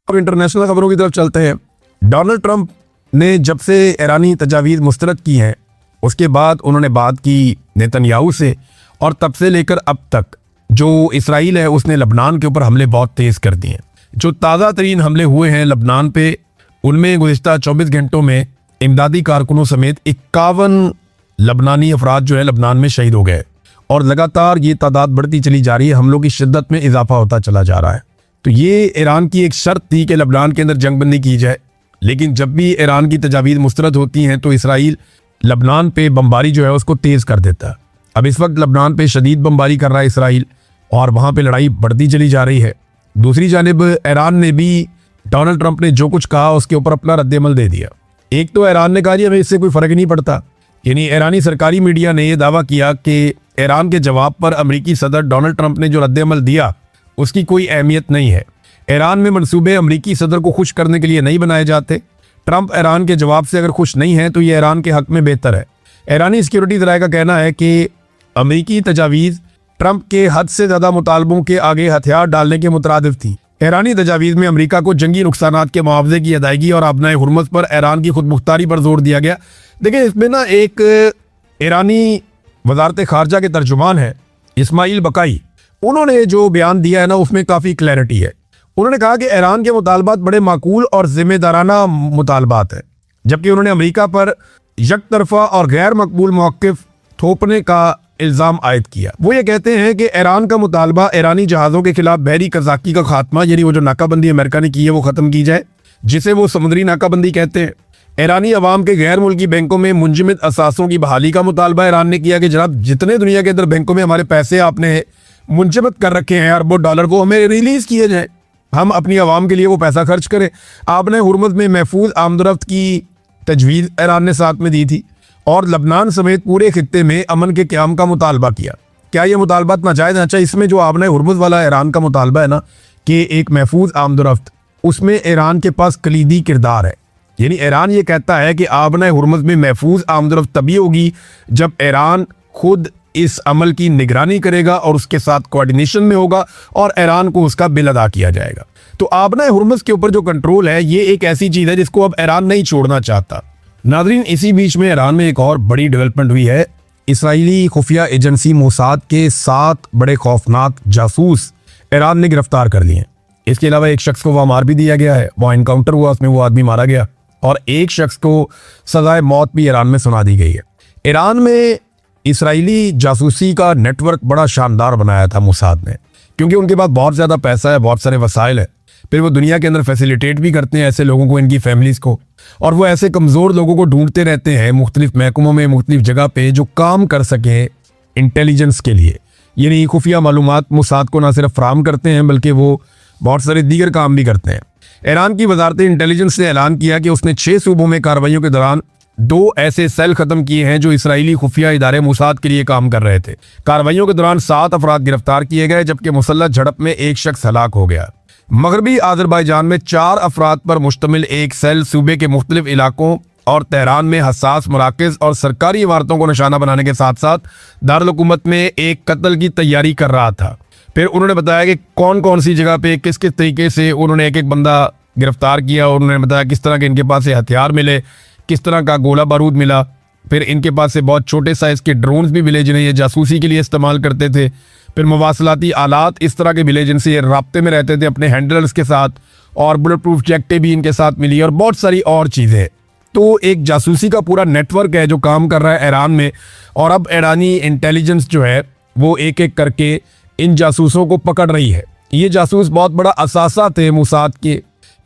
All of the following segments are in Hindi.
अब इंटरनेशनल खबरों की तरफ चलते हैं। डोनाल्ड ट्रंप ने जब से ईरानी तजावीज़ मुस्तरद की हैं उसके बाद उन्होंने बात की नेतन्याहू से, और तब से लेकर अब तक जो इसराइल है उसने लबनान के ऊपर हमले बहुत तेज़ कर दिए हैं। जो ताज़ा तरीन हमले हुए हैं लबनान पे, उनमें गुज़िश्ता 24 घंटों में इमदादी कारकुनों समेत 51 लबनानी अफराद जो है लबनान में शहीद हो गए, और लगातार ये तादाद बढ़ती चली जा रही है। हमलों की शिद्दत में इजाफा होता चला जा रहा है। तो ये ईरान की एक शर्त थी कि लबनान के अंदर जंगबंदी की जाए, लेकिन जब भी ईरान की तजावीज़ मुस्तरद होती हैं तो इसराइल लबनान पे बमबारी जो है उसको तेज़ कर देता है। अब इस वक्त लबनान पे शदीद बमबारी कर रहा है इसराइल, और वहाँ पे लड़ाई बढ़ती चली जा रही है। दूसरी जानिब ईरान ने भी डोनाल्ड ट्रंप ने जो कुछ कहा उसके ऊपर अपना रद्देमल दे दिया। एक तो ईरान ने कहा जी हमें इससे कोई फ़र्क नहीं पड़ता, यानी ईरानी सरकारी मीडिया ने यह दावा किया कि ईरान के जवाब पर अमेरिकी सदर डोनाल्ड ट्रंप ने जो रद्देमल दिया उसकी कोई अहमियत नहीं है। ईरान में मंसूबे अमेरिकी सदर को खुश करने के लिए नहीं बनाए जाते। ट्रंप ईरान के जवाब से अगर खुश नहीं है तो ये ईरान के हक में बेहतर है। ईरानी सिक्योरिटी ज़राए का कहना है कि अमेरिकी तजावीज़ ट्रंप के हद से ज़्यादा मुतालबों के आगे हथियार डालने के मुतरादिफ थी। ईरानी तजावीज़ में अमेरिका को जंगी नुकसानात के मुआवजे की अदायगी और आबनाए हुर्मुज़ पर ईरान की खुद मुख्तारी पर जोर दिया गया। देखिए इसमें ना एक ईरानी वजारत खारजा के तर्जुमान है इस्माइल बकाई, उन्होंने जो बयान दिया है ना उसमें काफ़ी क्लैरिटी है। उन्होंने कहा कि ईरान के मुतालबात बड़े माकूल और जिम्मेदाराना मुतालबात है, जबकि उन्होंने अमेरिका पर यकतरफा और गैर मकबूल मौक़िफ़ थोपने का इल्ज़ाम आयद किया। वो ये कहते हैं कि ईरान का मुतालबा ईरानी जहाज़ों के खिलाफ बहरी कज़ाकी का खात्मा, यानी वो जो नाकाबंदी अमेरिका ने की है वो ख़त्म की जाए, जिसे वो समुद्री नाकाबंदी कहते हैं। ईरानी अवाम के गैर मुल्की बैंकों में मुंजमद असासों की बहाली का मुतालबा ईरान ने किया कि जनाब जितने दुनिया के अंदर बैंकों में हमारे पैसे आपने मुंजमद कर रखे हैं अरबों डॉलर, वो हमें रिलीज़ किए जाए, हम अपनी आवाम के लिए वो पैसा खर्च करें। आपने हुर्मुज़ में महफूज आमदरफ्त की तजवीज़ ईरान ने साथ में दी थी, और लबनान समेत पूरे खित्ते में अमन के क़याम का मुतालबा किया। क्या ये मुतालबात नाजायज़? अच्छा, इसमें जो आपने हुर्मुज़ वाला ईरान का मुतालबा है ना कि एक महफूज आमदरफ्त, उसमें ईरान के पास कलीदी किरदार है। यानी ईरान ये कहता है कि आपने हुर्मुज़ में महफूज आमदरफ्त तभी होगी जब ईरान खुद इस अमल की निगरानी करेगा और उसके साथ कोऑर्डिनेशन में होगा और ईरान को उसका बिल अदा किया जाएगा। तो आपने हुर्मुज़ के ऊपर जो कंट्रोल है ये एक ऐसी चीज़ है जिसको अब ईरान नहीं छोड़ना चाहता। नाज़रीन, इसी बीच में ईरान में एक और बड़ी डेवलपमेंट हुई है। इसराइली खुफिया एजेंसी मोसाद के 7 बड़े खौफनाक जासूस ईरान ने गिरफ्तार कर लिए हैं। इसके अलावा एक शख्स को वहाँ मार भी दिया गया है, वहाँ इनकाउंटर हुआ, उसमें वो आदमी मारा गया, और एक शख्स को सजाए मौत भी ईरान में सुना दी गई है। ईरान में इसराइली जासूसी का नेटवर्क बड़ा शानदार बनाया था मोसाद ने, क्योंकि उनके पास बहुत ज़्यादा पैसा है, बहुत सारे वसाइल है। फिर वो दुनिया के अंदर फैसिलिटेट भी करते हैं ऐसे लोगों को, इनकी फैमिलीज़ को, और वो ऐसे कमज़ोर लोगों को ढूंढते रहते हैं मुख्तलिफ महकमों में, मुख्तलिफ जगह पे, जो काम कर सकें इंटेलिजेंस के लिए। यानी खुफिया मालूमात मोसाद को ना सिर्फ फराहम करते हैं बल्कि वो बहुत सारे दीगर काम भी करते हैं। ईरान की वजारत इंटेलिजेंस ने ऐलान किया कि उसने 6 सूबों में कार्रवाइयों के दौरान 2 ऐसे सेल ख़त्म किए हैं जो इसराइली खुफिया इदारे मोसाद के लिए काम कर रहे थे। कार्रवाइयों के दौरान 7 अफराद गिरफ्तार किए गए, जबकि मुसल्लह झड़प में एक शख्स हलाक हो गया। मगरबी आज़रबाईजान में 4 अफराद पर मुश्तमिल एक सेल सूबे के मुख्तलिफ इलाकों और तेहरान में हसास मराकज़ और सरकारी इमारतों को निशाना बनाने के साथ साथ दारुल हुकूमत में एक कत्ल की तैयारी कर रहा था। फिर उन्होंने बताया कि कौन कौन सी जगह पे किस किस तरीके से उन्होंने एक एक बंदा गिरफ्तार किया, और उन्होंने बताया किस तरह के इनके पास से हथियार मिले, किस तरह का गोला बारूद मिला। फिर इनके पास से बहुत छोटे साइज़ के ड्रोन्स भी मिले जिन्हें ये जासूसी के लिए इस्तेमाल करते थे। फिर मवासलाती आलात इस तरह के मिले जिनसे ये राब्ते में रहते थे अपने हैंडलर्स के साथ, और बुलेट प्रूफ जैकेटें भी इनके साथ मिली, और बहुत सारी और चीज़ें। तो एक जासूसी का पूरा नेटवर्क है जो काम कर रहा है ईरान में, और अब ईरानी इंटेलिजेंस जो है वो एक एक करके इन जासूसों को पकड़ रही है। ये जासूस बहुत बड़ा असासा थे मोसाद के,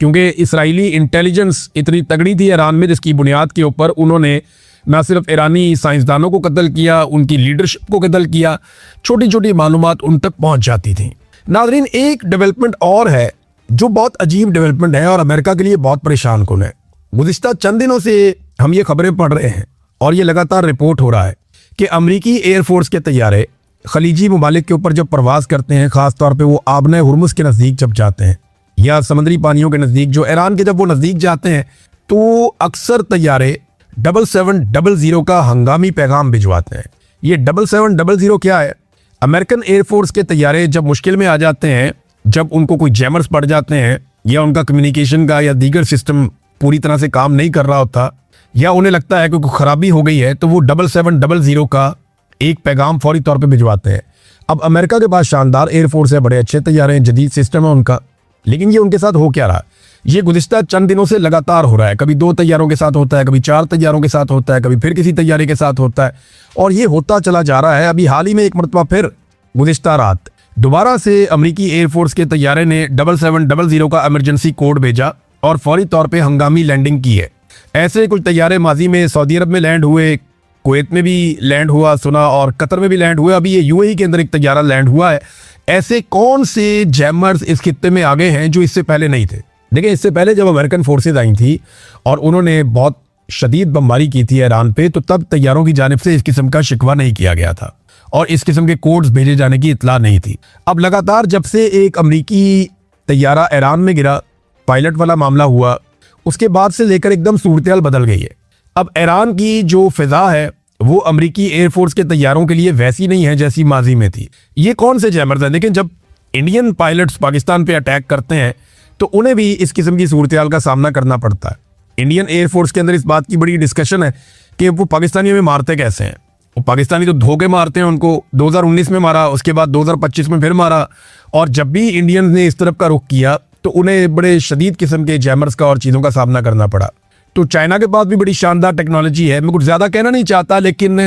क्योंकि इसराइली इंटेलिजेंस इतनी तगड़ी थी ईरान में जिसकी बुनियाद के ऊपर उन्होंने ना सिर्फ ईरानी साइंसदानों को कत्ल किया, उनकी लीडरशिप को कत्ल किया, छोटी छोटी मालूमात उन तक पहुंच जाती थी। नाज़रीन, एक डेवलपमेंट और है जो बहुत अजीब डेवलपमेंट है और अमेरिका के लिए बहुत परेशान कुन है। गुज़िश्ता चंद दिनों से हम ये खबरें पढ़ रहे हैं और ये लगातार रिपोर्ट हो रहा है कि अमरीकी एयरफोर्स के तैयारे खलीजी ममालिक के ऊपर जब परवाज़ करते हैं, ख़ास तौर पे वो आबने हुर्मुज़ के नज़दीक जब जाते हैं या समुद्री पानियों के नज़दीक जो ईरान के जब वो नज़दीक जाते हैं, तो अक्सर तैयारे 7700 का हंगामी पैगाम भिजवाते हैं। ये 7700 क्या है? अमेरिकन एयरफोर्स के तैयारे जब मुश्किल में आ जाते हैं, जब उनको कोई जैमर्स पड़ जाते हैं या उनका कम्युनिकेशन का या दीगर सिस्टम पूरी तरह से काम नहीं कर रहा होता, या उन्हें लगता है कि कोई खराबी हो गई है, तो वो 7700 का एक पैगाम फौरी तौर पे भिजवाते हैं। अब अमेरिका के पास शानदार एयरफोर्स है, बड़े अच्छे तैयारे हैं, जदीद सिस्टम है उनका, लेकिन ये उनके साथ हो क्या रहा? ये गुज़िश्ता चंद दिनों से लगातार हो रहा है। कभी 2 तैयारों के साथ होता है, कभी 4 तैयारों के साथ होता है, कभी फिर किसी तैयारे के साथ होता है, और ये होता चला जा रहा है। अभी हाल ही में एक मरतबा फिर गुज़िश्ता रात दोबारा से अमेरिकी एयरफोर्स के तैयारे ने 7700 का इमरजेंसी कोड भेजा और फौरी तौर पे हंगामी लैंडिंग की है। ऐसे कुछ तैयारे माजी में सऊदी अरब में लैंड हुए, कुवैत में भी लैंड हुआ सुना, और कतर में भी लैंड हुआ। अभी ये यूएई के अंदर एक तैयारा लैंड हुआ है। ऐसे कौन से जैमर्स इस खित्ते में आ गए हैं जो इससे पहले नहीं थे? देखिए, इससे पहले जब अमेरिकन फोर्सेज आई थी और उन्होंने बहुत शदीद बमबारी की थी ईरान पे, तो तब तैयारों की जानिब से इस किस्म का शिकवा नहीं किया गया था और इस किस्म के कोड्स भेजे जाने की इतला नहीं थी। अब लगातार जब से एक अमेरिकी तैयारा ईरान में गिरा, पायलट वाला मामला हुआ, उसके बाद से लेकर एकदम सूरत-ए-हाल बदल गई है। अब ईरान की जो फिजा है वो अमेरिकी एयरफोर्स के तैयारों के लिए वैसी नहीं है जैसी माजी में थी। ये कौन से जैमर्स हैं? लेकिन जब इंडियन पायलट्स पाकिस्तान पे अटैक करते हैं तो उन्हें भी इस किस्म की सूरत-ए-हाल का सामना करना पड़ता है। इंडियन एयरफोर्स के अंदर इस बात की बड़ी डिस्कशन है कि वो पाकिस्तानियों में मारते कैसे हैं। वो पाकिस्तानी तो धोखे मारते हैं, उनको 2019 में मारा, उसके बाद 2025 में फिर मारा, और जब भी इंडियंस ने इस तरफ का रुख किया तो उन्हें बड़े शदीद किस्म के जैमर्स का और चीज़ों का सामना करना पड़ा। तो चाइना के पास भी बड़ी शानदार टेक्नोलॉजी है। मैं कुछ ज़्यादा कहना नहीं चाहता, लेकिन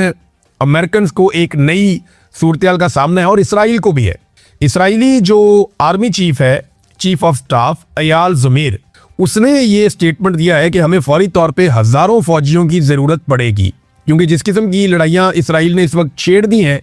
अमेरिकन को एक नई सूरत-ए-हाल का सामना है, और इसराइल को भी है। इसराइली जो आर्मी चीफ है, चीफ ऑफ स्टाफ अयाल ज़मीर, उसने ये स्टेटमेंट दिया है कि हमें फौरी तौर पे हज़ारों फौजियों की ज़रूरत पड़ेगी, क्योंकि जिस किस्म की लड़ाइयाँ इसराइल ने इस वक्त छेड़ दी हैं,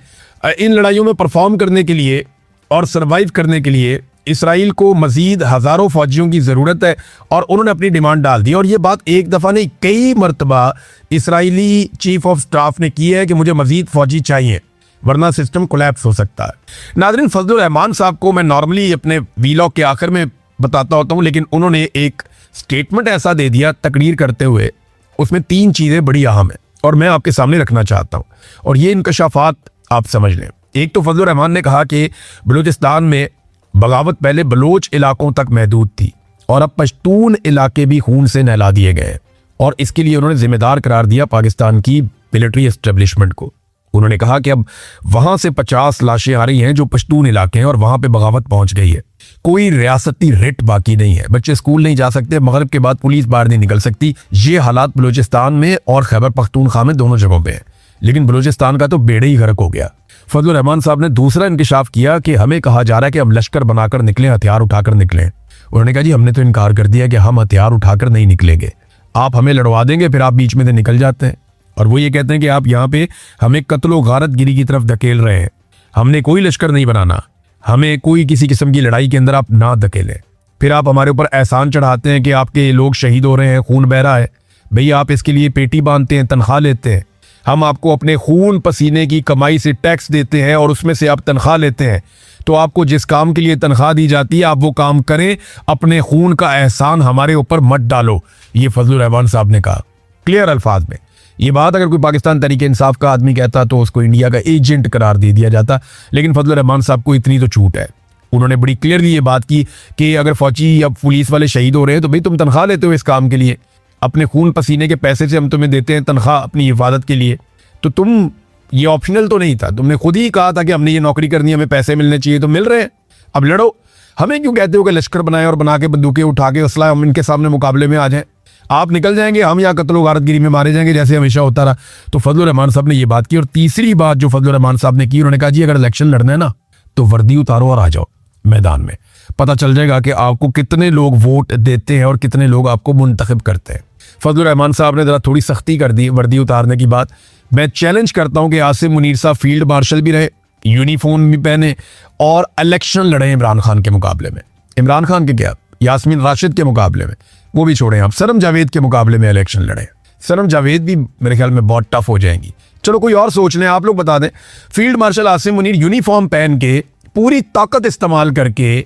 इन लड़ाइयों में परफॉर्म करने के लिए और सर्वाइव करने के लिए इसराइल को मजीद हज़ारों फौजियों की ज़रूरत है, और उन्होंने अपनी डिमांड डाल दी। और ये बात एक दफ़ा नहीं, कई मरतबा इसराइली चीफ ऑफ स्टाफ ने की है कि मुझे मजीद फौजी चाहिए, वरना सिस्टम कोलैप्स हो सकता है। नाज़रीन, फजलुर रहमान साहब को मैं नॉर्मली अपने वीलॉग के आखिर में बताता होता हूँ, लेकिन उन्होंने एक स्टेटमेंट ऐसा दे दिया तकरीर करते हुए, उसमें 3 चीज़ें बड़ी अहम हैं और मैं आपके सामने रखना चाहता हूँ, और ये इंकशाफात आप समझ लें। एक तो फजलुर रहमान ने कहा कि बलूचिस्तान में बगावत पहले बलोच इलाकों तक महदूद थी और अब पश्तून इलाके भी खून से नहला दिए गए, और इसके लिए उन्होंने जिम्मेदार करार दिया पाकिस्तान की मिलिट्री एस्टेब्लिशमेंट को। उन्होंने कहा कि अब वहां से 50 लाशें आ रही हैं जो पश्तून इलाके हैं, और वहां पे बगावत पहुंच गई है। कोई रियासती रिट बाकी नहीं है, बच्चे स्कूल नहीं जा सकते, मगरिब के बाद पुलिस बाहर नहीं निकल सकती। ये हालात बलूचिस्तान में और खैबर पख्तूनख्वा में दोनों जगहों पे है, लेकिन बलूचिस्तान का तो बेड़े ही गर्क हो गया। फजलुर रहमान साहब ने दूसरा इंकशाफ किया कि हमें कहा जा रहा है कि हम लश्कर बनाकर निकलें, हथियार उठाकर निकलें। उन्होंने कहा जी हमने तो इनकार कर दिया कि हम हथियार उठाकर नहीं निकलेंगे, आप हमें लड़वा देंगे, फिर आप बीच में से निकल जाते हैं। और वो ये कहते हैं कि आप यहाँ पे हमें कत्लो गारत गिरी की तरफ धकेल रहे हैं, हमने कोई लश्कर नहीं बनाना, हमें कोई किसी किस्म की लड़ाई के अंदर आप ना धकेलें। फिर आप हमारे ऊपर एहसान चढ़ाते हैं कि आपके लोग शहीद हो रहे हैं, खून बह रहा है, भैया आप इसके लिए पेटी बांधते हैं, तनख्वाह लेते हैं, हम आपको अपने खून पसीने की कमाई से टैक्स देते हैं और उसमें से आप तनख्वाह लेते हैं, तो आपको जिस काम के लिए तनख्वाह दी जाती है आप वो काम करें, अपने खून का एहसान हमारे ऊपर मत डालो। ये फजलुर रहमान साहब ने कहा क्लियर अल्फाज में। ये बात अगर कोई पाकिस्तान तहरीक इंसाफ का आदमी कहता तो उसको इंडिया का एजेंट करार दे दिया जाता, लेकिन फजलुर रहमान साहब को इतनी तो छूट है। उन्होंने बड़ी क्लियरली ये बात की कि अगर फौजी या पुलिस वाले शहीद हो रहे हैं तो भाई तुम तनख्वाह लेते हो इस काम के लिए, अपने खून पसीने के पैसे से हम तुम्हें देते हैं तनख्वाह अपनी हिफाजत के लिए, तो तुम ये ऑप्शनल तो नहीं था, तुमने खुद ही कहा था कि हमने ये नौकरी करनी है, हमें पैसे मिलने चाहिए, तो मिल रहे हैं, अब लड़ो। हमें क्यों कहते हो कि लश्कर बनाए और बना के बंदूकें उठा के असला हम इनके सामने मुकाबले में आ जाएं, आप निकल जाएंगे, हम यहाँ कत्लो गारतगिरी में मारे जाएंगे जैसे हमेशा होता रहा। तो फजलुर रहमान साहब ने ये बात की। और तीसरी बात जो फजलुर रहमान साहब ने की, उन्होंने कहा जी अगर इलेक्शन लड़ना है ना तो वर्दी उतारो और आ जाओ मैदान में, पता चल जाएगा कि आपको कितने लोग वोट देते हैं और कितने लोग आपको मुंतखब करते हैं। फजलुर रहमान साहब ने जरा थोड़ी सख्ती कर दी वर्दी उतारने की बात। मैं चैलेंज करता हूं कि आसिम मुनीर साहब फील्ड मार्शल भी रहे, यूनिफॉर्म भी पहने और इलेक्शन लड़े इमरान खान के मुकाबले में। इमरान खान के क्या, यास्मीन राशिद के मुकाबले में, वो भी छोड़ें, आप सनम जावेद के मुकाबले में इलेक्शन लड़े। सनम जावेद भी मेरे ख्याल में बहुत टफ हो जाएंगी। चलो कोई और सोच लें, आप लोग बता दें। Field marshal Asim Munir uniform पहन के पूरी ताकत इस्तेमाल करके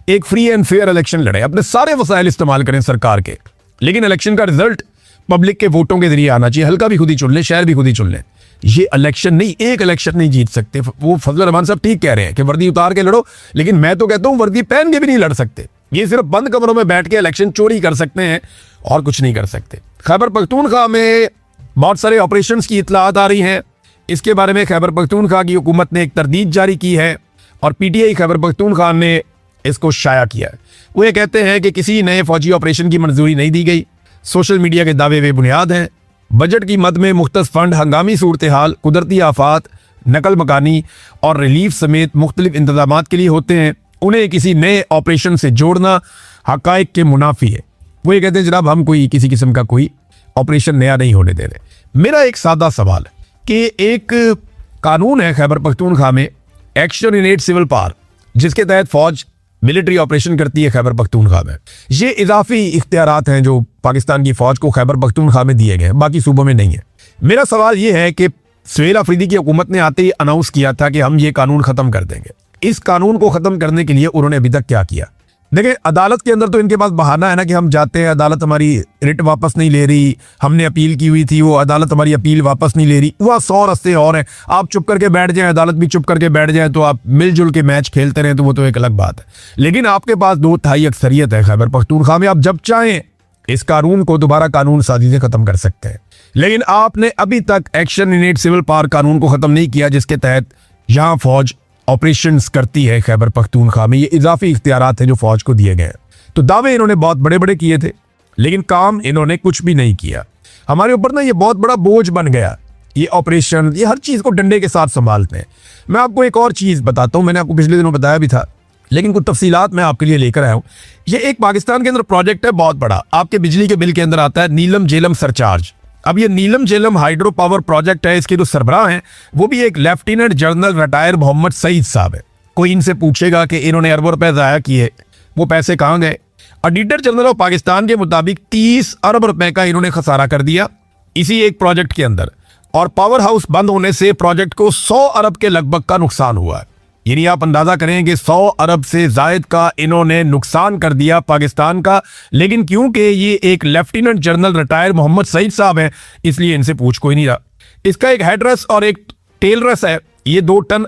एक फ्री एंड फेयर इलेक्शन लड़े, अपने सारे वसाइल इस्तेमाल करें सरकार के, लेकिन इलेक्शन का रिजल्ट पब्लिक के वोटों के जरिए आना चाहिए। हल्का भी खुद ही चुन लें, शहर भी खुद ही चुन लें। ये इलेक्शन नहीं, एक इलेक्शन नहीं जीत सकते। वो फजलुर रहमान साहब ठीक कह रहे हैं कि वर्दी उतार के लड़ो, लेकिन मैं तो कहता हूं वर्दी पहन के भी नहीं लड़ सकते। ये सिर्फ बंद कमरों में बैठ के इलेक्शन चोरी कर सकते हैं और कुछ नहीं कर सकते। खैबर पख्तूनख्वा में बहुत सारे ऑपरेशंस की इत्तलात आ रही हैं। इसके बारे में खैबर पख्तूनख्वा की हुकूमत ने एक तरदीद जारी की है और पीटीआई खैबर पख्तूनख्वा ने इसको शाया किया है। वो ये कहते हैं कि किसी नए फौजी ऑपरेशन की मंजूरी नहीं दी गई। सोशल मीडिया के दावे बेबुनियाद हैं। बजट की मद में मुख्तस फंड हंगामी सूरत हाल, कुदरती आफात, नकल मकानी और रिलीफ समेत मुख्तलिफ इंतजाम के लिए होते हैं। उन्हें किसी नए ऑपरेशन से जोड़ना हकायक के मुनाफी है। वो ये कहते हैं जनाब हम कोई किसी किस्म का कोई ऑपरेशन नया नहीं होने दे रहे। मेरा एक सादा सवाल है कि एक कानून है खैबर पख्तूनख्वा में, action in aid civil power, जिसके तहत फौज मिलिट्री ऑपरेशन करती है खैबर पख्तूनख्वा में। ये इजाफी इख्तियारात हैं जो पाकिस्तान की फौज को खैबर पख्तूनख्वा में दिए गए, बाकी सूबों में नहीं है। मेरा सवाल ये है कि सुहेल अफरीदी की हुकूमत ने आते ही अनाउंस किया था कि हम ये कानून खत्म कर देंगे। इस कानून को खत्म करने के लिए उन्होंने अभी तक क्या किया? देखिए, अदालत के अंदर तो इनके पास बहाना है ना कि हम जाते हैं, अदालत हमारी रिट वापस नहीं ले रही, हमने अपील की हुई थी, वो अदालत हमारी अपील वापस नहीं ले रही। वह 100 रस्ते और हैं। आप चुप करके बैठ जाएं, अदालत भी चुप करके बैठ जाए, तो आप मिलजुल के मैच खेलते रहें, तो वो तो एक अलग बात है। लेकिन आपके पास 2/3 अक्सरियत है खैबर पख्तूनख्वा में, आप जब चाहें इस कानून को दोबारा कानून साजी से खत्म कर सकते हैं। लेकिन आपने अभी तक action in aid civil power कानून को खत्म नहीं किया, जिसके तहत यहाँ फौज ऑपरेशंस करती है खैबर पख्तूनख्वा में। ये इजाफी इख्तियारात हैं जो फौज को दिए गए हैं। तो दावे इन्होंने बहुत बड़े बड़े किए थे, लेकिन काम इन्होंने कुछ भी नहीं किया। हमारे ऊपर ना ये बहुत बड़ा बोझ बन गया, ये ऑपरेशन, ये हर चीज़ को डंडे के साथ संभालते हैं। मैं आपको एक और चीज़ बताता हूँ, मैंने आपको पिछले दिनों बताया भी था, लेकिन कुछ तफसीलात मैं आपके लिए लेकर आया हूँ। ये एक पाकिस्तान के अंदर प्रोजेक्ट है बहुत बड़ा, आपके बिजली के बिल के अंदर आता है नीलम झेलम सरचार्ज। अब ये Neelum Jhelum hydro power project है, इसके जो सरबराह हैं वो भी एक lieutenant general retire Mohammad Saeed sahab है। कोई इनसे पूछेगा कि इन्होंने अरबों रुपए ज़ाया किए, वो पैसे कहाँ गए? ऑडिटर जनरल ऑफ पाकिस्तान के मुताबिक 30 अरब रुपए का इन्होंने खसारा कर दिया इसी एक प्रोजेक्ट के अंदर, और पावर हाउस बंद होने से प्रोजेक्ट को 100 अरब के लगभग का नुकसान हुआ है। यानी आप अंदाजा करें कि 100 अरब से जायद का इन्होंने नुकसान कर दिया पाकिस्तान का। लेकिन क्योंकि ये एक lieutenant general retire Mohammad Saeed sahab हैं, इसलिए इनसे पूछ कोई नहीं रहा। इसका एक हेडरेस और एक टेल रेस है। ये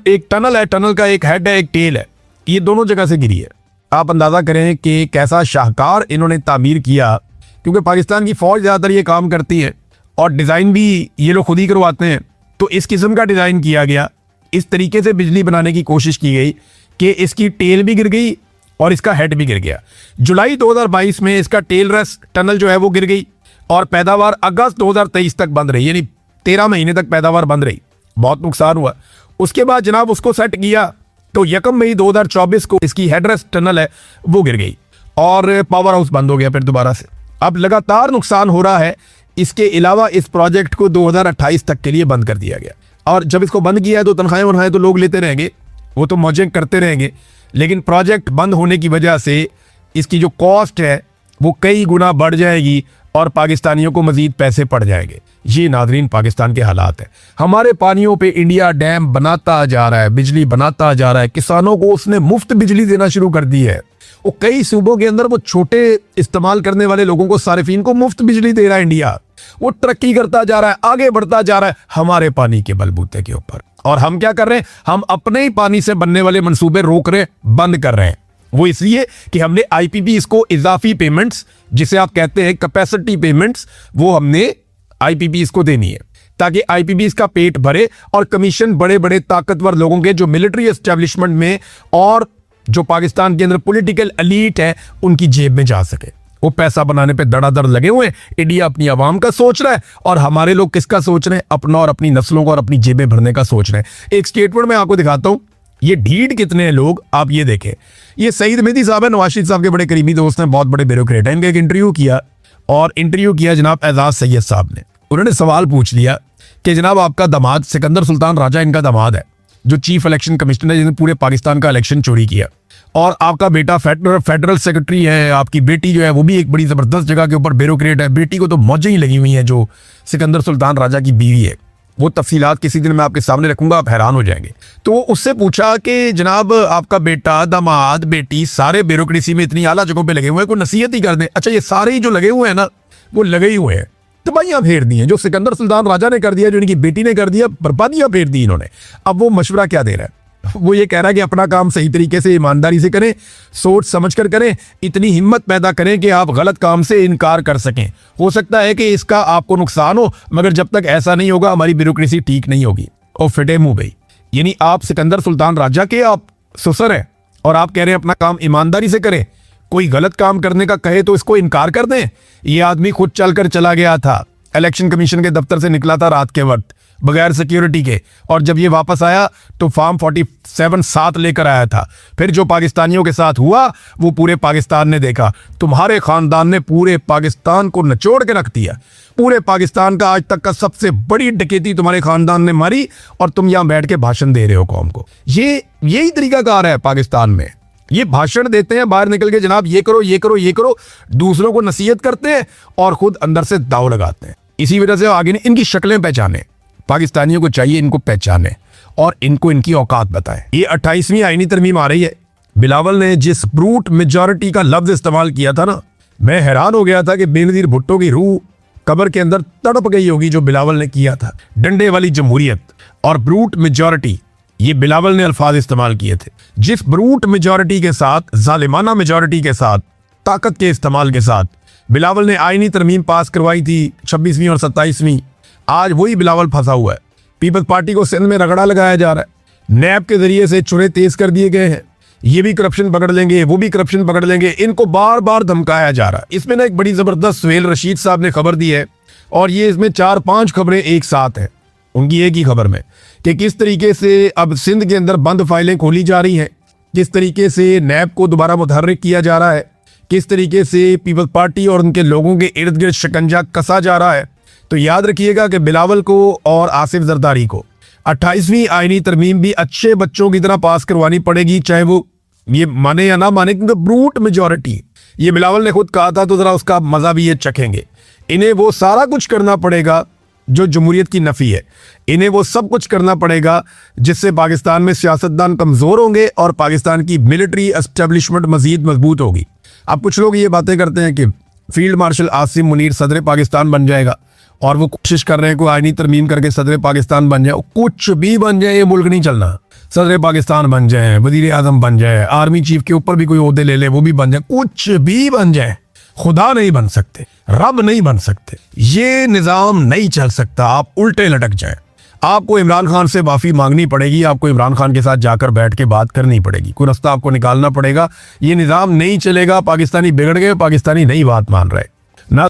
एक टनल है, टनल का एक हेड है, एक टेल है, ये दोनों जगह से गिरी है। आप अंदाजा करें कि कैसा शाहकार इन्होंने तामीर किया, क्योंकि पाकिस्तान की फौज ज़्यादातर ये काम करती है और डिज़ाइन भी ये लोग खुद ही करवाते हैं। तो इस किस्म का डिज़ाइन किया गया, इस तरीके से बिजली बनाने की कोशिश की गई कि इसकी टेल भी गिर गई और इसका हेड भी गिर गया। जुलाई 2022 में इसका टेल रेस टनल जो है वो गिर गई और पैदावार अगस्त 2023 तक बंद रही, यानी 13 महीने तक पैदावार बंद रही। बहुत नुकसान हुआ। उसके बाद जनाब उसको सेट किया तो 1 मई 2024 को इसकी हेडरेस्ट टनल है वो गिर गई और पावर हाउस बंद हो गया फिर दोबारा से। अब लगातार नुकसान हो रहा है। इसके अलावा इस प्रोजेक्ट को 2028 तक के लिए बंद कर दिया गया, और जब इसको बंद किया है तो तनख्वाहें तो लोग लेते रहेंगे, वो तो मौजें करते रहेंगे, लेकिन प्रोजेक्ट बंद होने की वजह से इसकी जो कॉस्ट है वो कई गुना बढ़ जाएगी और पाकिस्तानियों को मजीद पैसे पड़ जाएंगे। ये नाजरीन पाकिस्तान के हालात हैं। हमारे पानियों पे इंडिया डैम बनाता जा रहा है, बिजली बनाता जा रहा है, किसानों को उसने मुफ्त बिजली देना शुरू कर दी है। वो कई सूबों के अंदर वो छोटे इस्तेमाल करने वाले लोगों को, सारिफीन को मुफ्त बिजली दे रहा है इंडिया। वो तरक्की करता जा रहा है, आगे बढ़ता जा रहा है हमारे पानी के बलबूते के ऊपर। और हम क्या कर रहे हैं? हम अपने ही पानी से बनने वाले मंसूबे रोक रहे हैं, बंद कर रहे हैं। वो इसलिए कि हमने आईपीपीएस को इजाफी पेमेंट्स, जिसे आप कहते हैं कैपेसिटी पेमेंट्स, वो हमने आईपीपीएस को देनी है ताकि आईपीपीएस का पेट भरे और कमीशन बड़े बड़े ताकतवर लोगों के, जो मिलिट्री एस्टेब्लिशमेंट में और जो पाकिस्तान के अंदर पॉलिटिकल एलीट है, उनकी जेब में जा सके। वो पैसा बनाने पे धड़ाधड़ लगे हुए हैं। इंडिया अपनी आवाम का सोच रहा है और हमारे लोग किसका सोच रहे हैं? अपना और अपनी नस्लों का और अपनी जेबें भरने का सोच रहे हैं। एक स्टेटमेंट में आपको दिखाता हूं, ये ढीठ कितने हैं लोग, आप ये देखें। ये सईद मेहदी साहब है, नवाज शरीफ साहब के बड़े करीबी दोस्त हैं, बहुत बड़े ब्यूरोक्रेट हैं। इनका एक इंटरव्यू किया जनाब एजाज सैयद साहब ने। उन्होंने सवाल पूछ लिया कि जनाब आपका दामाद सिकंदर सुल्तान राजा, इनका दामाद है जो चीफ इलेक्शन कमिश्नर है, जिसने पूरे पाकिस्तान का इलेक्शन चोरी किया, और आपका बेटा फेडरल सेक्रेटरी है, आपकी बेटी जो है वो भी एक बड़ी जबरदस्त जगह के ऊपर ब्यूरोक्रेट है। बेटी को तो मौजें ही लगी हुई हैं, जो सिकंदर सुल्तान राजा की बीवी है। वो तफसीलात किसी दिन मैं आपके सामने रखूंगा, आप हैरान हो जाएंगे। तो उससे पूछा कि जनाब आपका बेटा, दामाद, बेटी सारे ब्यूरोक्रेसी में इतनी आला जगहों पे लगे हुए हैं, कोई नसीहत ही कर दें। अच्छा, ये सारे ही जो लगे हुए हैं ना, वो लगे ही हुए हैं, तबाहियां फेर दी हैं। जो सिकंदर सुल्तान राजा ने कर दिया, जो इनकी बेटी ने कर दिया, बर्बादियां फेर दी इन्होंने। अब वो मशवरा क्या दे रहा है? वो ये कह रहा है कि अपना काम सही तरीके से ईमानदारी से करें, सोच समझ कर करें, इतनी हिम्मत पैदा करें कि आप गलत काम से इनकार कर सकें। हो सकता है कि इसका आपको नुकसान हो, मगर जब तक ऐसा नहीं होगा हमारी ब्यूरोक्रेसी ठीक नहीं होगी। और फिटे मुंह भाई, यानी आप सिकंदर सुल्तान राजा के आप ससुर हैं और आप कह रहे हैं अपना काम ईमानदारी से करें, कोई गलत काम करने का कहे तो इसको इनकार कर दें। ये आदमी खुद चलकर चला गया था, इलेक्शन कमीशन के दफ्तर से निकला था रात के वक्त बगैर सिक्योरिटी के, और जब ये वापस आया तो फॉर्म 47 साथ लेकर आया था। फिर जो पाकिस्तानियों के साथ हुआ वो पूरे पाकिस्तान ने देखा। तुम्हारे खानदान ने पूरे पाकिस्तान को निचोड़ के रख दिया। पूरे पाकिस्तान का आज तक का सबसे बड़ी डकैती तुम्हारे खानदान ने मारी, और तुम यहां बैठ के भाषण दे रहे हो कौम को। यही तरीकाकार है पाकिस्तान में। ये भाषण देते हैं बाहर निकल के, जनाब ये करो ये करो ये करो, दूसरों को नसीहत करते हैं और खुद अंदर से दाव लगाते हैं। इसी वजह से आगे नहीं, इनकी शक्लें पहचाने, पाकिस्तानियों को चाहिए इनको पहचाने और इनको इनकी औकात बताएं। ये 28वीं आईनी तरमीम आ रही है। बिलावल ने जिस ब्रूट मेजॉरिटी का लफ्ज इस्तेमाल किया था ना, मैं हैरान हो गया था कि बेनजीर भुट्टो की रूह कब्र के अंदर तड़प गई होगी जो बिलावल ने किया था। डंडे वाली जमहूरियत और ब्रूट मेजॉरिटी, ये बिलावल ने अल्फाज इस्तेमाल किए थे। जिस ब्रूट मेजॉरिटी के साथ, जालिमाना मेजॉरिटी के साथ, ताकत के इस्तेमाल के साथ बिलावल ने आईनी तरमीम पास करवाई थी 26वीं और 27वीं, आज वही बिलावल फंसा हुआ है। पीपल्स पार्टी को सिंध में रगड़ा लगाया जा रहा है, नैब के जरिए से चुरे तेज कर दिए गए हैं। ये भी करप्शन पकड़ लेंगे, वो भी करप्शन पकड़ लेंगे, इनको बार बार धमकाया जा रहा है। इसमें ना एक बड़ी जबरदस्त सुहेल रशीद साहब ने खबर दी है, और ये इसमें 4-5 खबरें एक साथ हैं उनकी एक ही खबर में, कि किस तरीके से अब सिंध के अंदर बंद फाइलें खोली जा रही हैं, किस तरीके से नैब को दोबारा मुतहर्रिक किया जा रहा है, किस तरीके से पीपल्स पार्टी और उनके लोगों के इर्द गिर्द शिकंजा कसा जा रहा है। तो याद रखिएगा कि बिलावल को और आसिफ जरदारी को 28वीं आईनी तरमीम भी अच्छे बच्चों की तरह पास करवानी पड़ेगी, चाहे वो ये माने या ना माने, क्योंकि ब्रूट मेजॉरिटी, ये बिलावल ने खुद कहा था, तो जरा उसका मजा भी ये चखेंगे। इन्हें वो सारा कुछ करना पड़ेगा जो जमहूरियत की नफ़ी है, इन्हें वो सब कुछ करना पड़ेगा जिससे पाकिस्तान में सियासतदान कमज़ोर होंगे और पाकिस्तान की मिलिट्री एस्टेब्लिशमेंट मज़ीद मजबूत होगी। अब कुछ लोग ये बातें करते हैं कि फील्ड मार्शल आसिम मुनीर सदर पाकिस्तान बन जाएगा, और वो कोशिश कर रहे हैं कि आईनी तरमीम करके सदर पाकिस्तान बन जाए। कुछ भी बन जाए, ये मुल्क नहीं चलना। सदर पाकिस्तान बन जाए, वजीर आजम बन जाए, आर्मी चीफ के ऊपर भी कोई ओहदे ले ले, वो भी बन जाए, कुछ भी बन जाए, खुदा नहीं बन सकते, रब नहीं बन सकते, ये निज़ाम नहीं चल सकता। आप उल्टे लटक जाएं। आपको इमरान खान से माफ़ी मांगनी पड़ेगी, आपको इमरान खान के साथ जाकर बैठ के बात करनी पड़ेगी, कोई रास्ता आपको निकालना पड़ेगा। ये निज़ाम नहीं चलेगा, पाकिस्तानी बिगड़ गए, पाकिस्तानी नई बात मान रहे ना।